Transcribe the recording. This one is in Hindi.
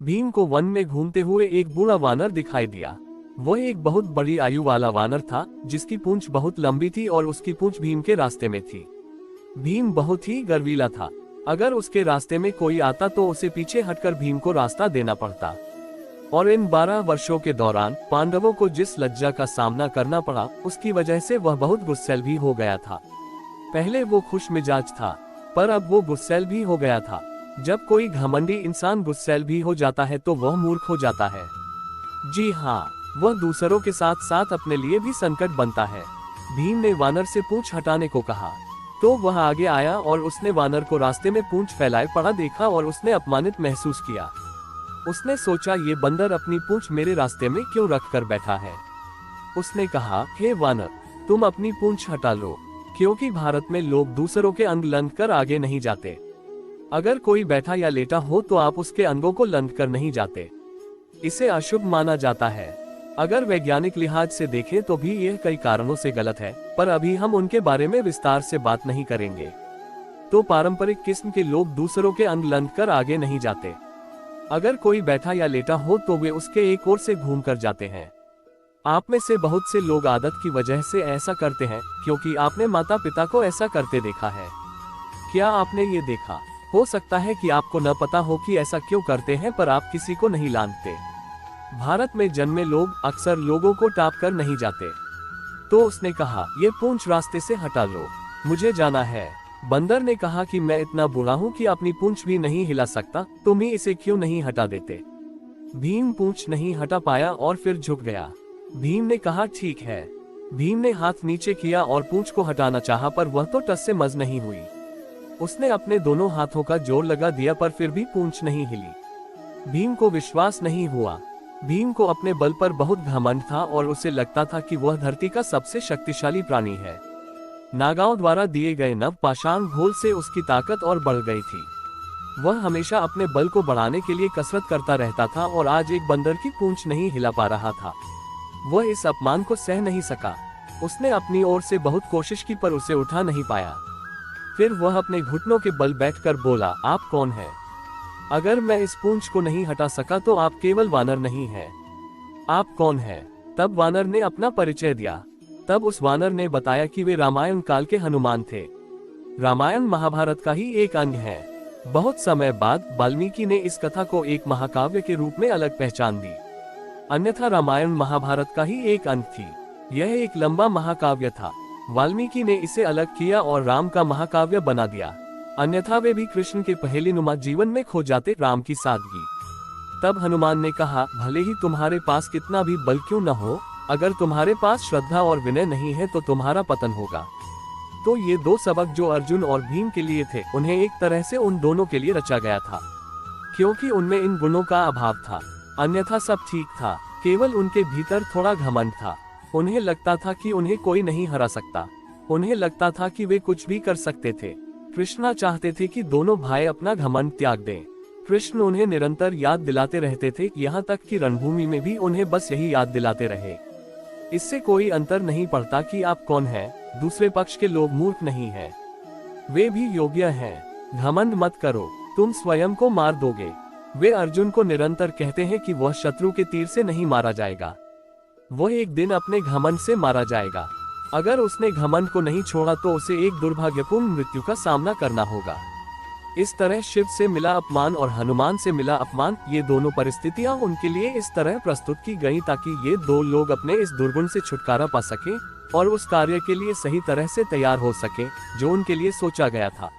भीम को वन में घूमते हुए एक बूढ़ा वानर दिखाई दिया। वह एक बहुत बड़ी आयु वाला वानर था, जिसकी पूंछ बहुत लंबी थी और उसकी पूंछ भीम के रास्ते में थी। भीम बहुत ही गर्वीला था। अगर उसके रास्ते में कोई आता तो उसे पीछे हटकर भीम को रास्ता देना पड़ता। और इन 12 वर्षों के दौरान पांडवों को जिस लज्जा का सामना करना पड़ा, उसकी वजह से वह बहुत गुस्सैल भी हो गया था। पहले वो खुश मिजाज था, पर अब वो गुस्सैल भी हो गया था। जब कोई घमंडी इंसान गुस्सैल भी हो जाता है तो वह मूर्ख हो जाता है। जी हाँ, वह दूसरों के साथ साथ अपने लिए भी संकट बनता है। भीम ने वानर से पूंछ हटाने को कहा, तो वह आगे आया और उसने वानर को रास्ते में पूंछ फैलाए पड़ा देखा और उसने अपमानित महसूस किया। उसने सोचा, ये बंदर अपनी पूंछ मेरे रास्ते में क्यों रख कर बैठा है। उसने कहा, हे वानर, तुम अपनी पूंछ हटा लो, क्योंकि भारत में लोग दूसरों के अंग लंघ कर आगे नहीं जाते। अगर कोई बैठा या लेटा हो तो आप उसके अंगों को लंघ कर नहीं जाते। इसे अशुभ माना जाता है। अगर वैज्ञानिक लिहाज से देखें तो भी यह कई कारणों से गलत है, पर अभी हम उनके बारे में विस्तार से बात नहीं करेंगे। तो पारंपरिक किस्म के लोग दूसरों के अंग लंघ कर आगे नहीं जाते। अगर कोई बैठा या लेटा हो तो वे उसके एक ओर से घूम कर जाते हैं। आप में से बहुत से लोग आदत की वजह से ऐसा करते हैं, क्योंकि आपने माता पिता को ऐसा करते देखा है। क्या आपने ये देखा? हो सकता है कि आपको न पता हो कि ऐसा क्यों करते हैं, पर आप किसी को नहीं लानते। भारत में जन्मे लोग अक्सर लोगों को टाप कर नहीं जाते। तो उसने कहा, ये पूंछ रास्ते से हटा लो, मुझे जाना है। बंदर ने कहा कि मैं इतना बुरा हूँ कि अपनी पूंछ भी नहीं हिला सकता, तुम ही इसे क्यों नहीं हटा देते। भीम पूंछ नहीं हटा पाया और फिर झुक गया। भीम ने कहा, ठीक है। भीम ने हाथ नीचे किया और पूंछ को हटाना चाहा, पर वह तो टस से मस नहीं हुई। उसने अपने दोनों हाथों का जोर लगा दिया, पर फिर भी पूंछ नहीं हिली। भीम को विश्वास नहीं हुआ। भीम को अपने बल पर बहुत घमंड था और उसे लगता था कि वह धरती का सबसे शक्तिशाली प्राणी है। नागाओं द्वारा दिए गए नव पाषाण घोल से उसकी ताकत और बढ़ गई थी। वह हमेशा अपने बल को बढ़ाने के लिए कसरत करता रहता था और आज एक बंदर की पूंछ नहीं हिला पा रहा था। वह इस अपमान को सह नहीं सका। उसने अपनी ओर से बहुत कोशिश की, पर उसे उठा नहीं पाया। फिर वह अपने घुटनों के बल बैठकर बोला, आप कौन हैं? अगर मैं इस पूंछ को नहीं हटा सका तो आप केवल वानर नहीं हैं। आप कौन हैं? तब वानर ने अपना परिचय दिया। तब उस वानर ने बताया कि वे रामायण काल के हनुमान थे। रामायण महाभारत का ही एक अंग है। बहुत समय बाद वाल्मीकि ने इस कथा को एक महाकाव्य के रूप में अलग पहचान दी, अन्यथा रामायण महाभारत का ही एक अंग थी। यह एक लंबा महाकाव्य था। वाल्मीकि ने इसे अलग किया और राम का महाकाव्य बना दिया, अन्यथा वे भी कृष्ण के पहेलीनुमा जीवन में खो जाते राम की सादगी। तब हनुमान ने कहा, भले ही तुम्हारे पास कितना भी बल क्यों न हो, अगर तुम्हारे पास श्रद्धा और विनय नहीं है तो तुम्हारा पतन होगा। तो ये दो सबक जो अर्जुन और भीम के लिए थे, उन्हें एक तरह से उन दोनों के लिए रचा गया था, क्योंकि उनमें इन गुणों का अभाव था। अन्यथा सब ठीक था, केवल उनके भीतर थोड़ा घमंड था। उन्हें लगता था कि उन्हें कोई नहीं हरा सकता। उन्हें लगता था कि वे कुछ भी कर सकते थे। कृष्णा चाहते थे कि दोनों भाई अपना घमंड त्याग दें। कृष्ण उन्हें निरंतर याद दिलाते रहते थे, यहाँ तक कि रणभूमि में भी उन्हें बस यही याद दिलाते रहे। इससे कोई अंतर नहीं पड़ता कि आप कौन हैं, दूसरे पक्ष के लोग मूर्ख नहीं हैं, वे भी योग्य हैं। घमंड मत करो, तुम स्वयं को मार दोगे। वे अर्जुन को निरंतर कहते हैं कि वह शत्रु के तीर से नहीं मारा जाएगा, वह एक दिन अपने घमंड से मारा जाएगा। अगर उसने घमंड को नहीं छोड़ा तो उसे एक दुर्भाग्यपूर्ण मृत्यु का सामना करना होगा। इस तरह शिव से मिला अपमान और हनुमान से मिला अपमान, ये दोनों परिस्थितियां उनके लिए इस तरह प्रस्तुत की गई ताकि ये दो लोग अपने इस दुर्गुण से छुटकारा पा सके और उस कार्य के लिए सही तरह से तैयार हो सके जो उनके लिए सोचा गया था।